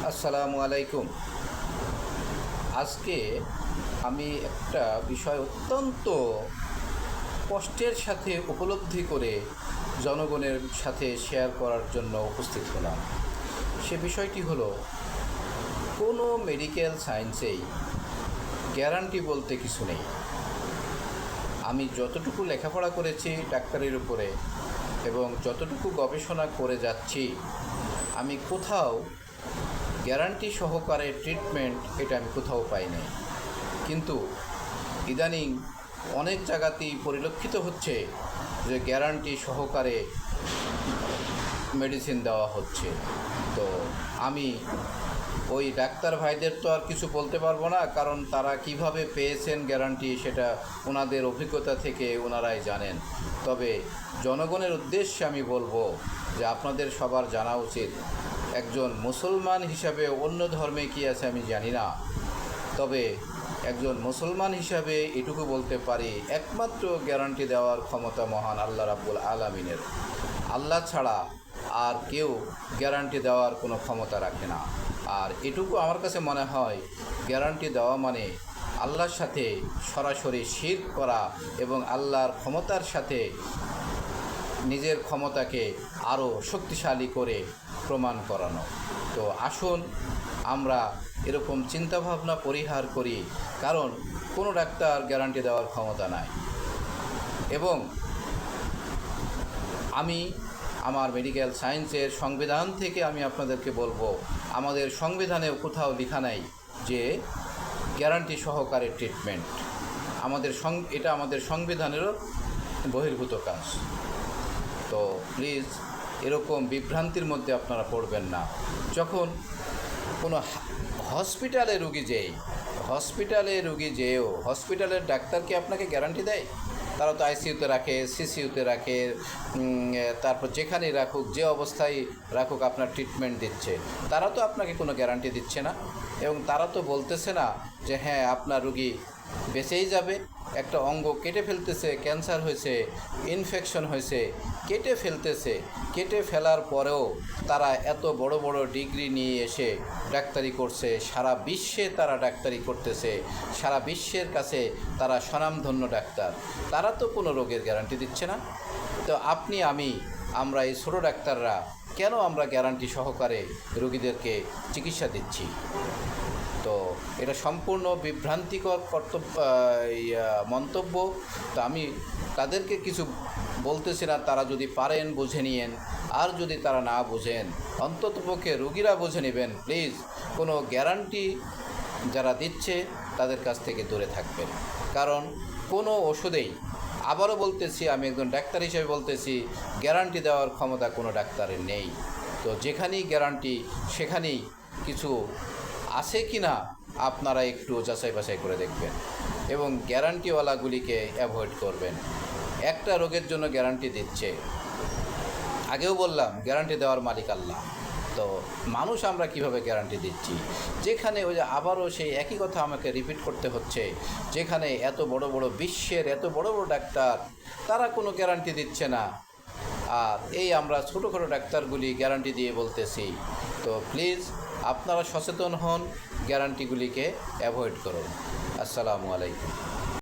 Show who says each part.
Speaker 1: আসসালামু আলাইকুম। আজকে আমি একটা বিষয় অত্যন্ত কষ্টের সাথে উপলব্ধি করে জনগণের সাথে শেয়ার করার জন্য উপস্থিত হলাম। সে বিষয়টি হলো, কোনো মেডিকেল সায়েন্সেই গ্যারান্টি বলতে কিছু নেই। আমি যতটুকু লেখাপড়া করেছি ডাক্তারের উপরে এবং যতটুকু গবেষণা করে যাচ্ছি, আমি কোথাও গ্যারান্টি সহকারে ট্রিটমেন্ট এটা আমি কোথাও পাইনি। কিন্তু ইদানিং অনেক জায়গাতেই পরিলক্ষিত হচ্ছে যে গ্যারান্টি সহকারে মেডিসিন দেওয়া হচ্ছে। তো আমি ওই ডাক্তার ভাইদের তো আর কিছু বলতে পারবো না, কারণ তারা কিভাবে পেয়েছেন গ্যারান্টি সেটা ওনাদের অভিজ্ঞতা থেকে ওনারাই জানেন। তবে জনগণের উদ্দেশ্যে আমি বলবো যে আপনাদের সবার জানা উচিত, একজন মুসলমান হিসাবে, অন্য ধর্মে কী আছে আমি জানি না, তবে একজন মুসলমান হিসাবে এটুকু বলতে পারি, একমাত্র গ্যারান্টি দেওয়ার ক্ষমতা মহান আল্লাহ রাব্বুল আলামিনের। আল্লাহ ছাড়া আর কেউ গ্যারান্টি দেওয়ার কোনো ক্ষমতা রাখে না। আর এটুকু আমার কাছে মনে হয়, গ্যারান্টি দেওয়া মানে আল্লাহর সাথে সরাসরি শিরক করা এবং আল্লাহর ক্ষমতার সাথে নিজের ক্ষমতাকে আরও শক্তিশালী করে প্রমাণ করানো। তো আসুন আমরা এরকম চিন্তাভাবনা পরিহার করি, কারণ কোনো ডাক্তার গ্যারান্টি দেওয়ার ক্ষমতা নাই। এবং আমি আমার মেডিকেল সায়েন্সের সংবিধান থেকে আমি আপনাদেরকে বলবো, আমাদের সংবিধানেও কোথাও লেখা নাই যে গ্যারান্টি সহকারে ট্রিটমেন্ট। এটা আমাদের সংবিধানেরও বহির্ভূত কাজ। তো প্লিজ এরকম বিভ্রান্তির মধ্যে আপনারা পড়বেন না। যখন কোনো হসপিটালে রুগী যেও হসপিটালের ডাক্তার কি আপনাকে গ্যারান্টি দেয়? তারা তো আইসিইউতে রাখে, সিসিইউতে রাখে, তারপর যেখানেই রাখুক, যে অবস্থায় রাখুক, আপনার ট্রিটমেন্ট দিচ্ছে। তারা তো আপনাকে কোনো গ্যারান্টি দিচ্ছে না, এবং তারা তো বলতেছে না যে হ্যাঁ আপনার রুগী বেঁচেই যাবে। একটা অঙ্গ কেটে ফেলতেছে, ক্যান্সার হয়েছে, ইনফেকশন হয়েছে, কেটে ফেলার পরেও তারা এত বড় বড় ডিগ্রি নিয়ে এসে ডাক্তারি করছে, সারা বিশ্বে তারা ডাক্তারি করতেছে, সারা বিশ্বের কাছে তারা স্বনামধন্য ডাক্তার। তারা তো কোনো রোগের গ্যারান্টি দিচ্ছে না। তো আমরা এই ছোটো ডাক্তাররা কেন আমরা গ্যারান্টি সহকারে রোগীদেরকে চিকিৎসা দিচ্ছি? তো এটা সম্পূর্ণ বিভ্রান্তিকর মন্তব্য। তো আমি তাদেরকে কিছু বলতেছি না, তারা যদি পারেন বুঝে নিয়েন, আর যদি তারা না বুঝেন অন্ততপক্ষে রোগীরা বুঝে নেবেন। প্লিজ কোনো গ্যারান্টি যারা দিচ্ছে তাদের কাছ থেকে দূরে থাকবেন, কারণ কোনো ওষুধেই, আবারও বলতেছি, আমি একজন ডাক্তার হিসেবে বলতেছি, গ্যারান্টি দেওয়ার ক্ষমতা কোনো ডাক্তারের নেই। তো যেখানেই গ্যারান্টি সেখানেই কিছু আছে কি না আপনারা একটু যাচাই বাছাই করে দেখবেন, এবং গ্যারান্টিওয়ালাগুলিকে অ্যাভয়েড করবেন। একটা রোগের জন্য গ্যারান্টি দিচ্ছে, আগেও বললাম গ্যারান্টি দেওয়ার মালিক আল্লাহ। তো মানুষ আমরা কিভাবে গ্যারান্টি দিচ্ছি? যেখানে ওই যে আবারও সেই একই কথা আমাকে রিপিট করতে হচ্ছে, যেখানে এত বড় বড় বিশ্বের এত বড় বড় ডাক্তার, তারা কোনো গ্যারান্টি দিচ্ছে না, আর এই আমরা ছোটোখাটো ডাক্তারগুলি গ্যারান্টি দিয়ে বলতেছি। তো প্লিজ আপনারা সচেতন হন, গ্যারান্টিগুলিকে অ্যাভয়েড করুন। আসসালামু আলাইকুম।